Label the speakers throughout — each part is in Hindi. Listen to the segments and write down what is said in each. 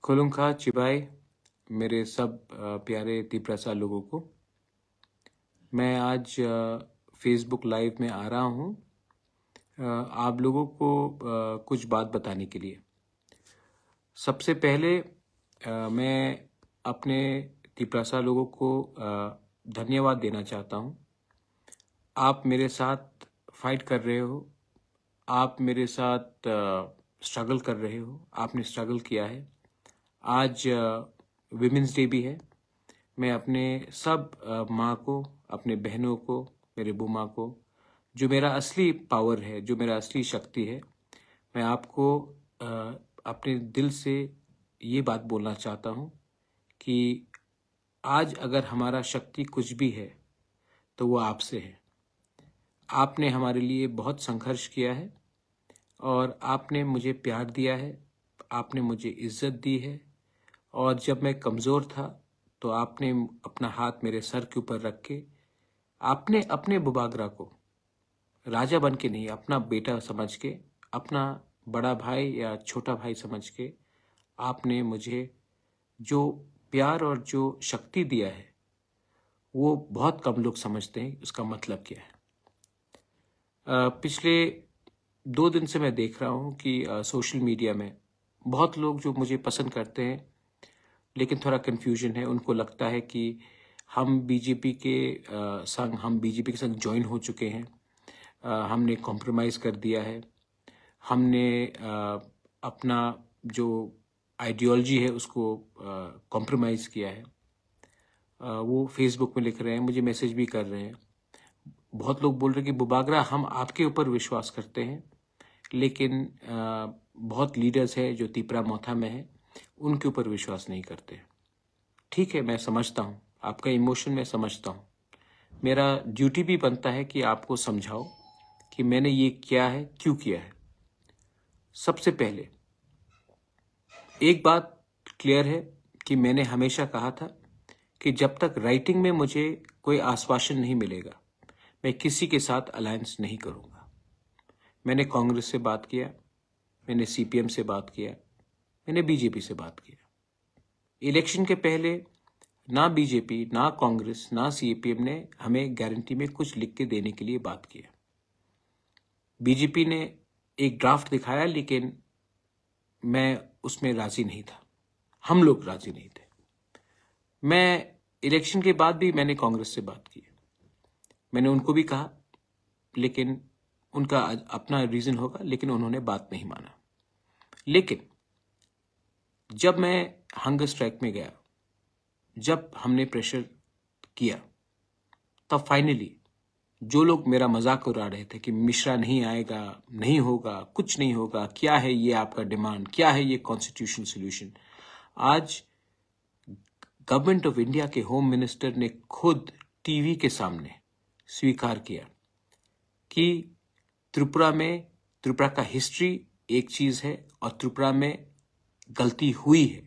Speaker 1: खुलुंखा चिबाई मेरे सब प्यारे तिप्रसा लोगों को। मैं आज फेसबुक लाइव में आ रहा हूँ आप लोगों को कुछ बात बताने के लिए। सबसे पहले मैं अपने तिप्रसा लोगों को धन्यवाद देना चाहता हूँ। आप मेरे साथ फाइट कर रहे हो, आप मेरे साथ स्ट्रगल कर रहे हो, आपने स्ट्रगल किया है। आज विमेंस डे भी है। मैं अपने सब माँ को, अपने बहनों को, मेरे बुमा को, जो मेरा असली पावर है, जो मेरा असली शक्ति है, मैं आपको अपने दिल से ये बात बोलना चाहता हूँ कि आज अगर हमारा शक्ति कुछ भी है तो वो आपसे है। आपने हमारे लिए बहुत संघर्ष किया है और आपने मुझे प्यार दिया है, आपने मुझे इज्जत दी है। और जब मैं कमज़ोर था तो आपने अपना हाथ मेरे सर के ऊपर रख के, आपने अपने बुबागरा को राजा बन के नहीं, अपना बेटा समझ के, अपना बड़ा भाई या छोटा भाई समझ के, आपने मुझे जो प्यार और जो शक्ति दिया है वो बहुत कम लोग समझते हैं उसका मतलब क्या है। पिछले 2 दिन से मैं देख रहा हूँ कि सोशल मीडिया में बहुत लोग जो मुझे पसंद करते हैं, लेकिन थोड़ा कन्फ्यूजन है। उनको लगता है कि हम बीजेपी के संग ज्वाइन हो चुके हैं, हमने कॉम्प्रोमाइज़ कर दिया है, हमने अपना जो आइडियोलॉजी है उसको कॉम्प्रोमाइज़ किया है। वो फेसबुक में लिख रहे हैं, मुझे मैसेज भी कर रहे हैं। बहुत लोग बोल रहे हैं कि बुबागरा हम आपके ऊपर विश्वास करते हैं, लेकिन बहुत लीडर्स हैं जो तिपरा मोथा में है, उनके ऊपर विश्वास नहीं करते। ठीक है, मैं समझता हूँ आपका इमोशन, मैं समझता हूँ। मेरा ड्यूटी भी बनता है कि आपको समझाओ कि मैंने ये किया है, क्यों किया है। सबसे पहले एक बात क्लियर है कि मैंने हमेशा कहा था कि जब तक राइटिंग में मुझे कोई आश्वासन नहीं मिलेगा, मैं किसी के साथ अलायंस नहीं करूँगा। मैंने कांग्रेस से बात किया, मैंने सीपीएम से बात किया, मैंने बीजेपी से बात किया। इलेक्शन के पहले ना बीजेपी, ना कांग्रेस, ना सीपीएम ने हमें गारंटी में कुछ लिख के देने के लिए बात किया। बीजेपी ने एक ड्राफ्ट दिखाया, लेकिन मैं उसमें राजी नहीं था, हम लोग राजी नहीं थे। मैं इलेक्शन के बाद भी मैंने कांग्रेस से बात की, मैंने उनको भी कहा, लेकिन उनका अपना रीजन होगा, लेकिन उन्होंने बात नहीं माना। लेकिन जब मैं हंगर स्ट्राइक में गया, जब हमने प्रेशर किया, तब फाइनली जो लोग मेरा मजाक उड़ा रहे थे कि मिश्रा नहीं आएगा, नहीं होगा, कुछ नहीं होगा, क्या है ये आपका डिमांड, क्या है ये कॉन्स्टिट्यूशनल सोल्यूशन, आज गवर्नमेंट ऑफ इंडिया के होम मिनिस्टर ने खुद टीवी के सामने स्वीकार किया कि त्रिपुरा का हिस्ट्री एक चीज है और त्रिपुरा में गलती हुई है,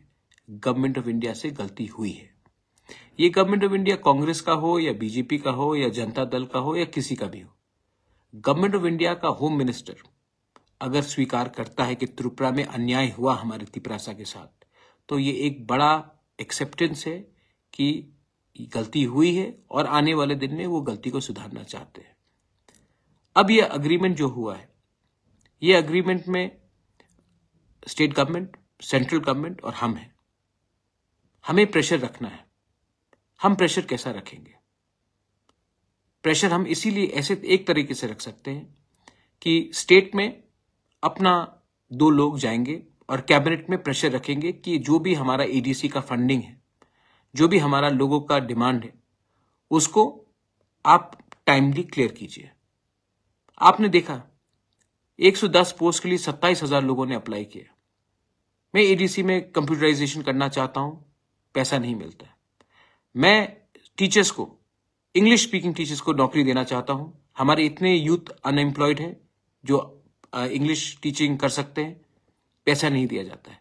Speaker 1: गवर्नमेंट ऑफ इंडिया से गलती हुई है। ये गवर्नमेंट ऑफ इंडिया कांग्रेस का हो या बीजेपी का हो या जनता दल का हो या किसी का भी हो, गवर्नमेंट ऑफ इंडिया का होम मिनिस्टर अगर स्वीकार करता है कि त्रिपुरा में अन्याय हुआ हमारे तिपरासा के साथ, तो ये एक बड़ा एक्सेप्टेंस है कि गलती हुई है और आने वाले दिन में वो गलती को सुधारना चाहते हैं। अब ये अग्रीमेंट जो हुआ है, ये अग्रीमेंट में स्टेट गवर्नमेंट, सेंट्रल गवर्नमेंट और हम हैं। हमें प्रेशर रखना है। हम प्रेशर कैसा रखेंगे? प्रेशर हम इसीलिए ऐसे एक तरीके से रख सकते हैं कि स्टेट में अपना 2 लोग जाएंगे और कैबिनेट में प्रेशर रखेंगे कि जो भी हमारा एडीसी का फंडिंग है, जो भी हमारा लोगों का डिमांड है, उसको आप टाइमली क्लियर कीजिए। आपने देखा 110 पोस्ट के लिए 27,000 लोगों ने अप्लाई किया। मैं एडीसी में कंप्यूटराइजेशन करना चाहता हूं, पैसा नहीं मिलता है। मैं टीचर्स को, इंग्लिश स्पीकिंग टीचर्स को नौकरी देना चाहता हूं। हमारे इतने यूथ अनएम्प्लॉयड हैं जो इंग्लिश टीचिंग कर सकते हैं, पैसा नहीं दिया जाता है।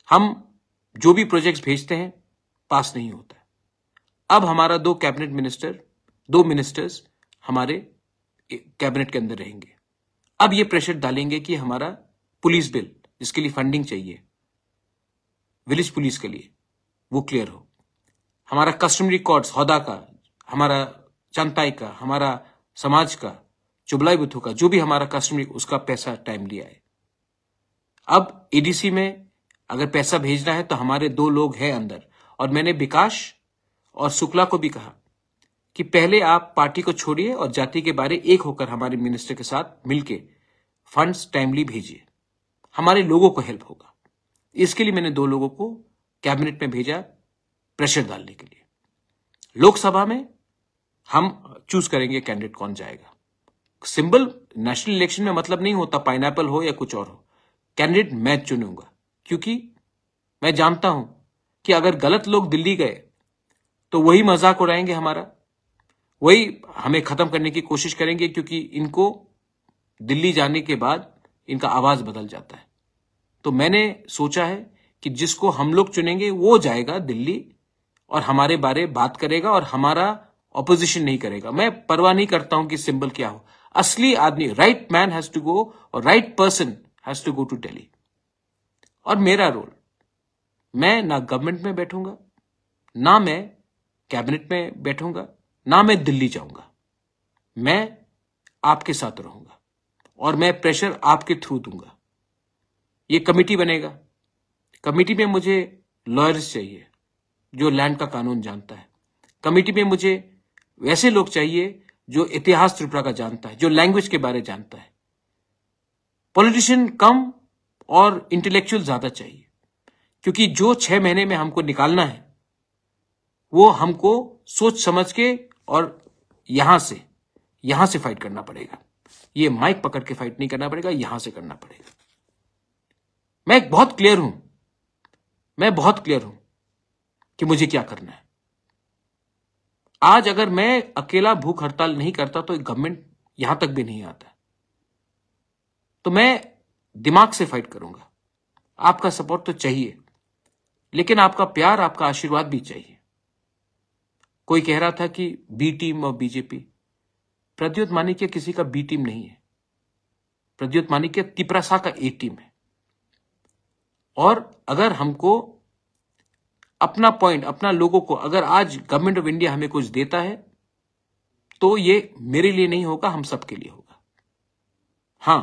Speaker 1: हम जो भी प्रोजेक्ट्स भेजते हैं पास नहीं होता है। अब हमारा 2 कैबिनेट मिनिस्टर, 2 मिनिस्टर्स हमारे कैबिनेट के अंदर रहेंगे। अब ये प्रेशर डालेंगे कि हमारा पुलिस बिल, जिसके लिए फंडिंग चाहिए, विलेज पुलिस के लिए वो क्लियर हो, हमारा कस्टमरी कोड्स हौदा का, हमारा चंताई का, हमारा समाज का, चुबलाई बुथू का, जो भी हमारा कस्टमरी, उसका पैसा टाइमली आए। अब एडीसी में अगर पैसा भेजना है तो हमारे 2 लोग हैं अंदर, और मैंने विकास और शुक्ला को भी कहा कि पहले आप पार्टी को छोड़िए और जाति के बारे एक होकर हमारे मिनिस्टर के साथ मिलके फंड्स टाइमली भेजिए, हमारे लोगों को हेल्प होगा। इसके लिए मैंने 2 लोगों को कैबिनेट में भेजा प्रेशर डालने के लिए। लोकसभा में हम चूज करेंगे कैंडिडेट कौन जाएगा। सिंबल नेशनल इलेक्शन में मतलब नहीं होता पाइनएप्पल हो या कुछ और हो, कैंडिडेट मैं चुनूंगा, क्योंकि मैं जानता हूं कि अगर गलत लोग दिल्ली गए तो वही मजाक उड़ाएंगे हमारा, वही हमें खत्म करने की कोशिश करेंगे, क्योंकि इनको दिल्ली जाने के बाद इनका आवाज बदल जाता है। तो मैंने सोचा है कि जिसको हम लोग चुनेंगे वो जाएगा दिल्ली और हमारे बारे बात करेगा और हमारा ऑपोजिशन नहीं करेगा। मैं परवाह नहीं करता हूं कि सिंबल क्या हो, असली आदमी, right man has to go और right person has to go to Delhi. और मेरा रोल, मैं ना गवर्नमेंट में बैठूंगा, ना मैं कैबिनेट में बैठूंगा, ना मैं दिल्ली जाऊंगा, मैं आपके साथ रहूंगा और मैं प्रेशर आपके थ्रू दूंगा। ये कमेटी बनेगा, कमेटी में मुझे लॉयर्स चाहिए जो लैंड का कानून जानता है, कमेटी में मुझे वैसे लोग चाहिए जो इतिहास त्रिपुरा का जानता है, जो लैंग्वेज के बारे जानता है। पॉलिटिशियन कम और इंटेलेक्चुअल ज्यादा चाहिए, क्योंकि जो 6 महीने में हमको निकालना है वो हमको सोच समझ के और यहां से फाइट करना पड़ेगा। ये माइक पकड़ के फाइट नहीं करना पड़ेगा, यहां से करना पड़ेगा। मैं बहुत क्लियर हूं कि मुझे क्या करना है। आज अगर मैं अकेला भूख हड़ताल नहीं करता तो गवर्नमेंट यहां तक भी नहीं आता। तो मैं दिमाग से फाइट करूंगा। आपका सपोर्ट तो चाहिए, लेकिन आपका प्यार, आपका आशीर्वाद भी चाहिए। कोई कह रहा था कि बी टीम और बीजेपी, प्रद्योत मानिक्य किसी का बी टीम नहीं है। प्रद्योत मानिक्य तिपरासा का ए टीम है। और अगर हमको अपना पॉइंट, अपना लोगों को, अगर आज गवर्नमेंट ऑफ इंडिया हमें कुछ देता है तो ये मेरे लिए नहीं होगा, हम सबके लिए होगा। हां,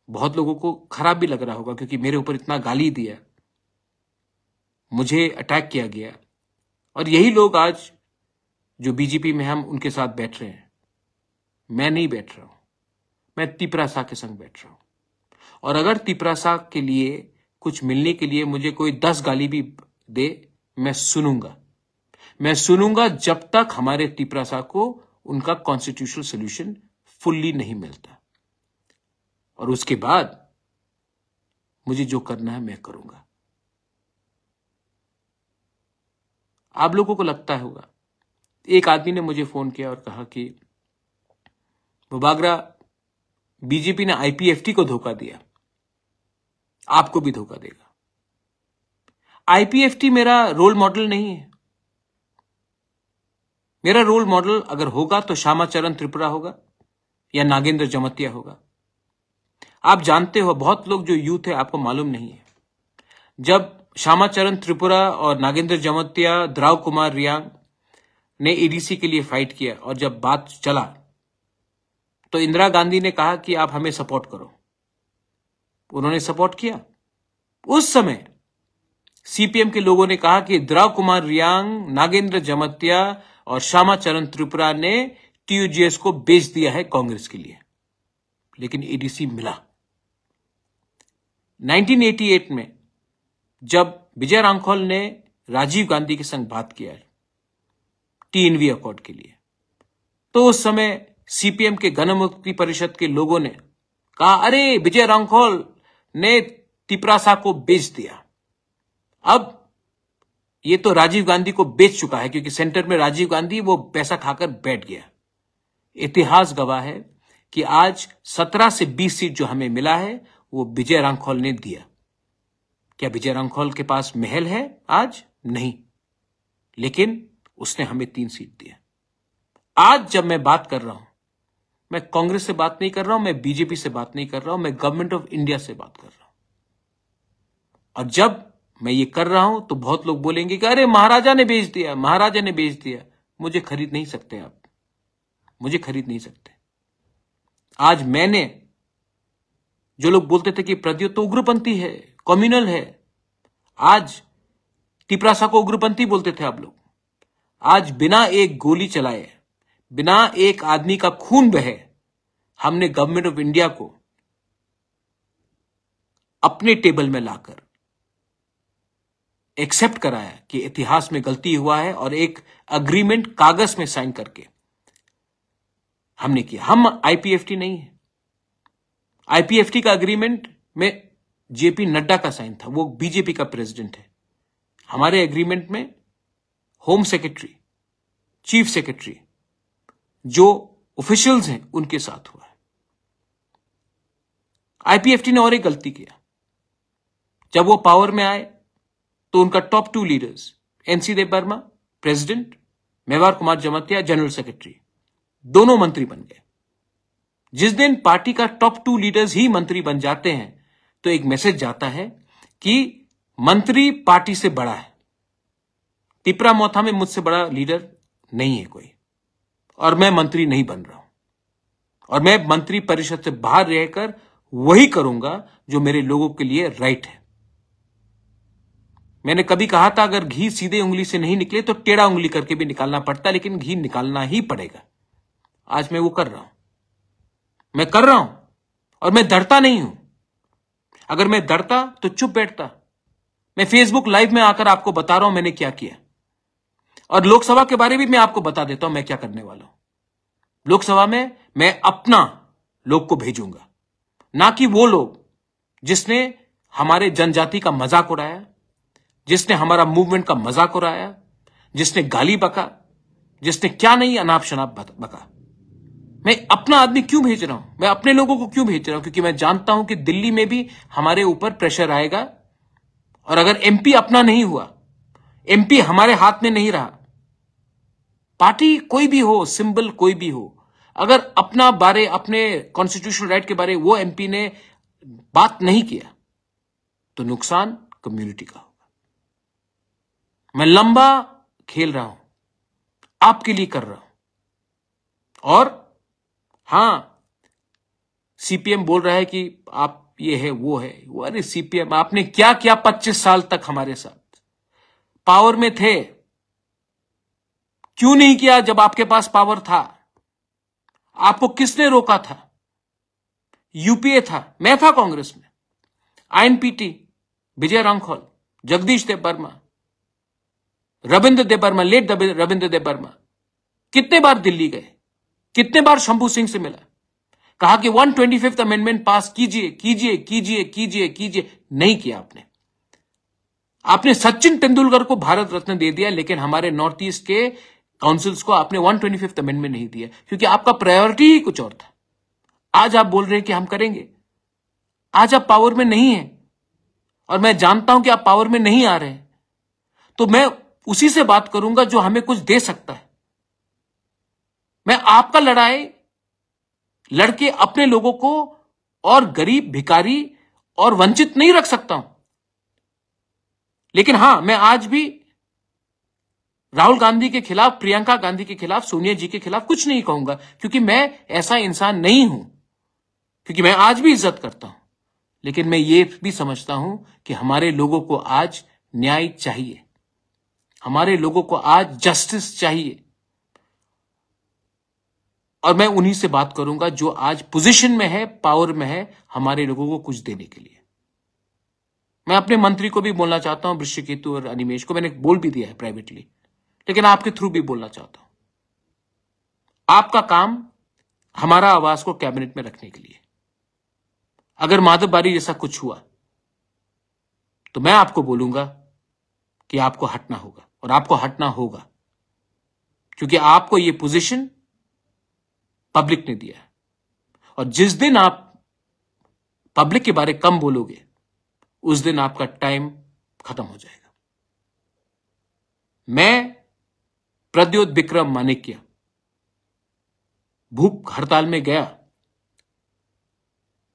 Speaker 1: बहुत लोगों को खराब भी लग रहा होगा क्योंकि मेरे ऊपर इतना गाली दिया, मुझे अटैक किया गया, और यही लोग आज जो बीजेपी में हम उनके साथ बैठ रहे हैं। मैं नहीं बैठ रहा हूं, मैं तिपरासा के संग बैठ रहा हूं। और अगर तिपरासा के लिए कुछ मिलने के लिए मुझे कोई 10 गाली भी दे, मैं सुनूंगा जब तक हमारे तिपरासा को उनका कॉन्स्टिट्यूशनल सोल्यूशन फुल्ली नहीं मिलता। और उसके बाद मुझे जो करना है मैं करूंगा। आप लोगों को लगता होगा, एक आदमी ने मुझे फोन किया और कहा कि मुबागरा, बीजेपी ने आईपीएफटी को धोखा दिया, आपको भी धोखा देगा। आईपीएफटी मेरा रोल मॉडल नहीं है। मेरा रोल मॉडल अगर होगा तो श्यामाचरण त्रिपुरा होगा या नागेंद्र जमतिया होगा। आप जानते हो, बहुत लोग जो यूथ है आपको मालूम नहीं है, जब श्यामाचरण त्रिपुरा और नागेंद्र जमतिया, द्राव कुमार रियांग ने एडीसी के लिए फाइट किया और जब बात चला तो इंदिरा गांधी ने कहा कि आप हमें सपोर्ट करो। उन्होंने सपोर्ट किया। उस समय सीपीएम के लोगों ने कहा कि द्राव कुमार रियांग, नागेंद्र जमतिया और श्यामाचरण त्रिपुरा ने टीयूजीएस को बेच दिया है कांग्रेस के लिए, लेकिन एडीसी मिला। 1988 में जब विजय रांखोल ने राजीव गांधी के संग बात किया टीएनवी अकॉर्ड के लिए, तो उस समय सीपीएम के गणमुक्ति परिषद के लोगों ने कहा, अरे विजय रांखोल ने तिपरासा को बेच दिया। अब ये तो राजीव गांधी को बेच चुका है, क्योंकि सेंटर में राजीव गांधी वो पैसा खाकर बैठ गया। इतिहास गवाह है कि आज 17 से 20 सीट जो हमें मिला है वो विजय रांखोल ने दिया। क्या विजय रांखोल के पास महल है आज? नहीं, लेकिन उसने हमें 3 सीट दिया। आज जब मैं बात कर रहा हूं, मैं कांग्रेस से बात नहीं कर रहा हूं, मैं बीजेपी से बात नहीं कर रहा हूं, मैं गवर्नमेंट ऑफ इंडिया से बात कर रहा हूं। और जब मैं ये कर रहा हूं तो बहुत लोग बोलेंगे कि अरे महाराजा ने बेच दिया, महाराजा ने बेच दिया। मुझे खरीद नहीं सकते आप, मुझे खरीद नहीं सकते। आज मैंने, जो लोग बोलते थे कि प्रद्योत तो उग्रपंथी है, कम्युनल है, आज टिपरासा को उग्रपंथी बोलते थे आप लोग। आज बिना एक गोली चलाए, बिना एक आदमी का खून बहे, हमने गवर्नमेंट ऑफ इंडिया को अपने टेबल में लाकर एक्सेप्ट कराया कि इतिहास में गलती हुआ है और एक अग्रीमेंट कागज में साइन करके हमने किया। हम आईपीएफटी नहीं है। आईपीएफटी का अग्रीमेंट में जेपी नड्डा का साइन था, वो बीजेपी का प्रेसिडेंट है। हमारे एग्रीमेंट में होम सेक्रेटरी, चीफ सेक्रेटरी, जो ऑफिशियल्स हैं, उनके साथ हुआ है। आईपीएफटी ने और एक गलती किया। जब वो पावर में आए तो उनका top 2 leaders, NC Dev Barma president, Mevar Kumar Jamatia general secretary, दोनों मंत्री बन गए। जिस दिन पार्टी का टॉप 2 लीडर्स ही मंत्री बन जाते हैं तो एक मैसेज जाता है कि मंत्री पार्टी से बड़ा है। तिपरा मोथा में मुझसे बड़ा लीडर नहीं है कोई, और मैं मंत्री नहीं बन रहा हूं, और मैं मंत्री परिषद से बाहर रहकर वही करूंगा जो मेरे लोगों के लिए राइट है। मैंने कभी कहा था अगर घी सीधे उंगली से नहीं निकले तो टेढ़ा उंगली करके भी निकालना पड़ता, लेकिन घी निकालना ही पड़ेगा। आज मैं वो कर रहा हूं, मैं कर रहा हूं, और मैं डरता नहीं हूं। अगर मैं डरता तो चुप बैठता। मैं फेसबुक लाइव में आकर आपको बता रहा हूं मैंने क्या किया, और लोकसभा के बारे में मैं आपको बता देता हूं मैं क्या करने वाला हूं। लोकसभा में मैं अपना लोग को भेजूंगा, ना कि वो लोग जिसने हमारे जनजाति का मजाक उड़ाया, जिसने हमारा मूवमेंट का मजाक उड़ाया, जिसने गाली बका, जिसने क्या नहीं अनाप शनाप बका। मैं अपना आदमी क्यों भेज रहा हूं, मैं अपने लोगों को क्यों भेज रहा हूं? क्योंकि मैं जानता हूं कि दिल्ली में भी हमारे ऊपर प्रेशर आएगा, और अगर एमपी अपना नहीं हुआ, एमपी हमारे हाथ में नहीं रहा, पार्टी कोई भी हो, सिंबल कोई भी हो, अगर अपना बारे, अपने कॉन्स्टिट्यूशनल राइट के बारे वो एमपी ने बात नहीं किया तो नुकसान कम्युनिटी का होगा। मैं लंबा खेल रहा हूं, आपके लिए कर रहा हूं। और हां, सीपीएम बोल रहा है कि आप ये है वो है, वो अरे सीपीएम आपने क्या किया 25 साल तक हमारे साथ? पावर में थे, क्यों नहीं किया जब आपके पास पावर था? आपको किसने रोका था? यूपीए था, मैं था कांग्रेस में, आईएनपीटी, विजय रांखौल, जगदीश देव वर्मा, रविंद्र देव वर्मा, लेट रविंद्र देव वर्मा कितने बार दिल्ली गए, कितने बार शंभू सिंह से मिला, कहा कि 125th अमेंडमेंट पास कीजिए कीजिए कीजिए कीजिए कीजिए, नहीं किया आपने। आपने सचिन तेंदुलकर को भारत रत्न दे दिया, लेकिन हमारे नॉर्थ ईस्ट के काउंसिल्स को आपने 125th अमेंडमेंट नहीं दिया, क्योंकि आपका प्रायोरिटी ही कुछ और था। आज आप बोल रहे हैं कि हम करेंगे, आज आप पावर में नहीं है, और मैं जानता हूं कि आप पावर में नहीं आ रहे हैं, तो मैं उसी से बात करूंगा जो हमें कुछ दे सकता है। मैं आपका लड़ाई लड़के अपने लोगों को और गरीब, भिखारी और वंचित नहीं रख सकता हूं, लेकिन हां, मैं आज भी राहुल गांधी के खिलाफ, प्रियंका गांधी के खिलाफ, सोनिया जी के खिलाफ कुछ नहीं कहूंगा, क्योंकि मैं ऐसा इंसान नहीं हूं, क्योंकि मैं आज भी इज्जत करता हूं। लेकिन मैं ये भी समझता हूं कि हमारे लोगों को आज न्याय चाहिए, हमारे लोगों को आज जस्टिस चाहिए, और मैं उन्हीं से बात करूंगा जो आज पोजीशन में है, पावर में है, हमारे लोगों को कुछ देने के लिए। मैं अपने मंत्री को भी बोलना चाहता हूं, वृश्चिकेतु और अनिमेश को मैंने बोल भी दिया है प्राइवेटली, लेकिन आपके थ्रू भी बोलना चाहता हूं। आपका काम हमारा आवाज को कैबिनेट में रखने के लिए। अगर माधव बारी जैसा कुछ हुआ तो मैं आपको बोलूंगा कि आपको हटना होगा, और आपको हटना होगा, क्योंकि आपको यह पोजीशन पब्लिक ने दिया है, और जिस दिन आप पब्लिक के बारे कम बोलोगे उस दिन आपका टाइम खत्म हो जाएगा। मैं प्रद्योत विक्रम मानिक्य भूख हड़ताल में गया,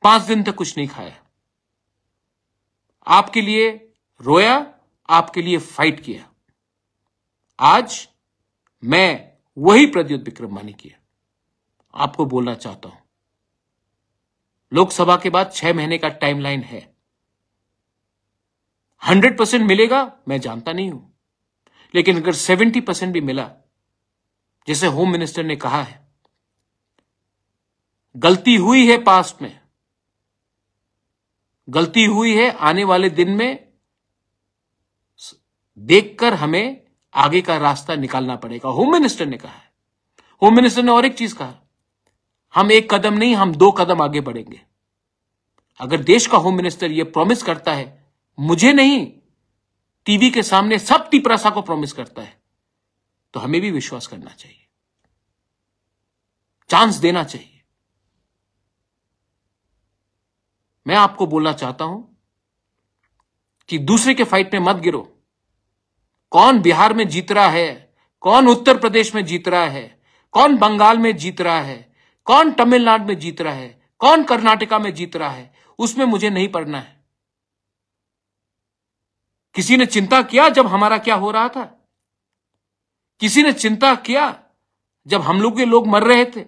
Speaker 1: 5 दिन तक कुछ नहीं खाया, आपके लिए रोया, आपके लिए फाइट किया। आज मैं वही प्रद्युत विक्रम मानिक आपको बोलना चाहता हूं, लोकसभा के बाद 6 महीने का टाइमलाइन है। 100% मिलेगा मैं जानता नहीं हूं, लेकिन अगर 70% भी मिला, जैसे होम मिनिस्टर ने कहा है, गलती हुई है पास्ट में, गलती हुई है, आने वाले दिन में देखकर हमें आगे का रास्ता निकालना पड़ेगा, होम मिनिस्टर ने कहा है। होम मिनिस्टर ने और एक चीज कहा, हम एक कदम नहीं, हम 2 कदम आगे बढ़ेंगे। अगर देश का होम मिनिस्टर यह प्रॉमिस करता है, मुझे नहीं, टीवी के सामने सब तिपरासा को प्रॉमिस करता है, तो हमें भी विश्वास करना चाहिए, चांस देना चाहिए। मैं आपको बोलना चाहता हूं कि दूसरे के फाइट में मत गिरो। कौन बिहार में जीत रहा है, कौन उत्तर प्रदेश में जीत रहा है, कौन बंगाल में जीत रहा है, कौन तमिलनाडु में जीत रहा है, कौन कर्नाटका में जीत रहा है, उसमें मुझे नहीं पड़ना है। किसी ने चिंता किया जब हमारा क्या हो रहा था? किसी ने चिंता किया जब हम लोग के लोग मर रहे थे?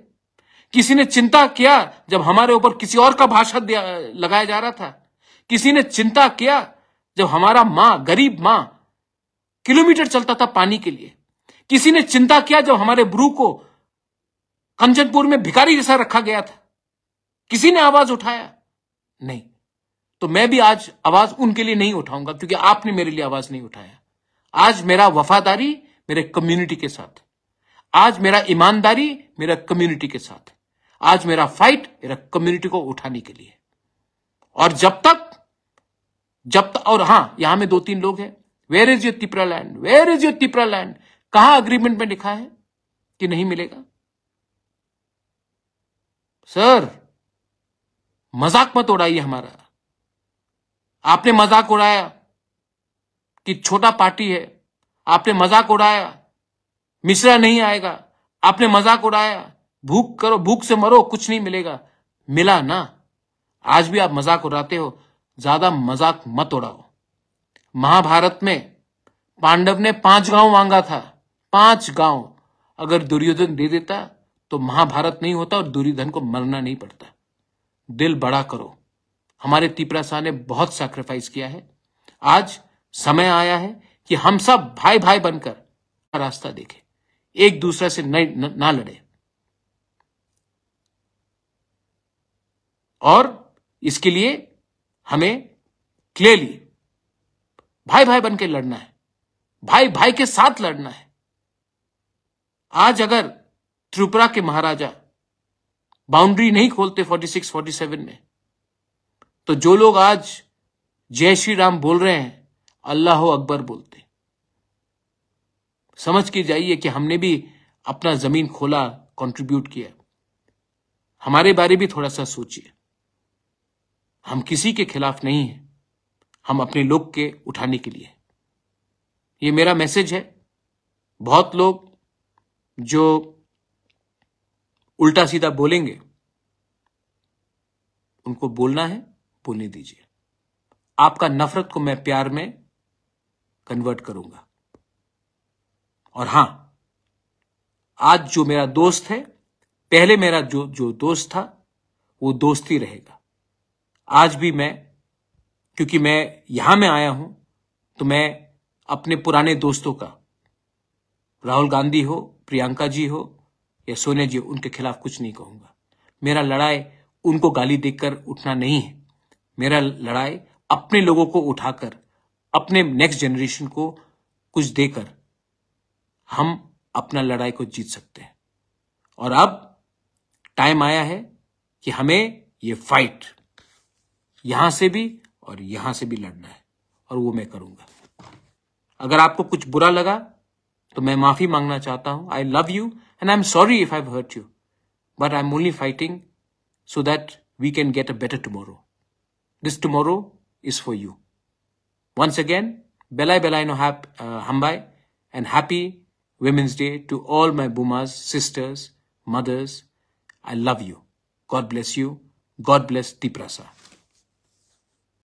Speaker 1: किसी ने चिंता किया जब हमारे ऊपर किसी और का भाषा लगाया जा रहा था? किसी ने चिंता किया जब हमारा मां, गरीब मां, किलोमीटर चलता था पानी के लिए? किसी ने चिंता किया जब हमारे ब्रू को कंचनपुर में भिखारी जैसा रखा गया था? किसी ने आवाज उठाया? नहीं। तो मैं भी आज आवाज उनके लिए नहीं उठाऊंगा, क्योंकि आपने मेरे लिए आवाज नहीं उठाया। आज मेरा वफादारी मेरे कम्युनिटी के साथ, आज मेरा ईमानदारी मेरा कम्युनिटी के साथ, आज मेरा फाइट मेरा कम्युनिटी को उठाने के लिए। और जब तक और हां, यहां में 2-3 लोग हैं, where is your Tipra land, where is your Tipra land? कहां अग्रीमेंट में लिखा है कि नहीं मिलेगा? सर, मजाक मत उड़ाइए हमारा। आपने मजाक उड़ाया कि छोटा पार्टी है, आपने मजाक उड़ाया मिश्रा नहीं आएगा, आपने मजाक उड़ाया भूख करो, भूख से मरो, कुछ नहीं मिलेगा। मिला ना। आज भी आप मजाक उड़ाते हो, ज्यादा मजाक मत उड़ाओ। महाभारत में पांडव ने 5 गांव मांगा था, 5 गांव। अगर दुर्योधन दे देता तो महाभारत नहीं होता और दुर्योधन को मरना नहीं पड़ता। दिल बड़ा करो। हमारे तिपरासा ने बहुत सैक्रिफाइस किया है। आज समय आया है कि हम सब भाई भाई बनकर रास्ता देखें, एक दूसरे से ना लड़े। और इसके लिए हमें क्लियरली भाई भाई बनकर लड़ना है, भाई भाई के साथ लड़ना है। आज अगर त्रिपुरा के महाराजा बाउंड्री नहीं खोलते 46-47 में, तो जो लोग आज जय श्री राम बोल रहे हैं, अल्लाह अकबर बोलते। समझ के जाइए कि हमने भी अपना जमीन खोला, कंट्रीब्यूट किया। हमारे बारे भी थोड़ा सा सोचिए। हम किसी के खिलाफ नहीं हैं, हम अपने लोग के उठाने के लिए। ये मेरा मैसेज है। बहुत लोग जो उल्टा सीधा बोलेंगे, उनको बोलना है, बोलने दीजिए। आपका नफरत को मैं प्यार में कन्वर्ट करूंगा। और हां, आज जो मेरा दोस्त है, पहले मेरा जो दोस्त था, वो दोस्त ही रहेगा। आज भी मैं, क्योंकि मैं यहां में आया हूं, तो मैं अपने पुराने दोस्तों का, राहुल गांधी हो, प्रियंका जी हो या सोनिया जी, उनके खिलाफ कुछ नहीं कहूंगा। मेरा लड़ाई उनको गाली देकर उठना नहीं है। मेरा लड़ाई अपने लोगों को उठाकर, अपने नेक्स्ट जनरेशन को कुछ देकर हम अपना लड़ाई को जीत सकते हैं। और अब टाइम आया है कि हमें ये फाइट यहां से भी और यहां से भी लड़ना है, और वो मैं करूंगा। अगर आपको कुछ बुरा लगा तो मैं माफी मांगना चाहता हूं। I love you and I am sorry if I have hurt you, but I am only fighting so that we can get a better tomorrow. This tomorrow is for you. Once again, Belai Belai no Hambai, and happy Women's Day to all my Bumas, sisters, mothers. I love you. God bless you. God bless Tiprasa.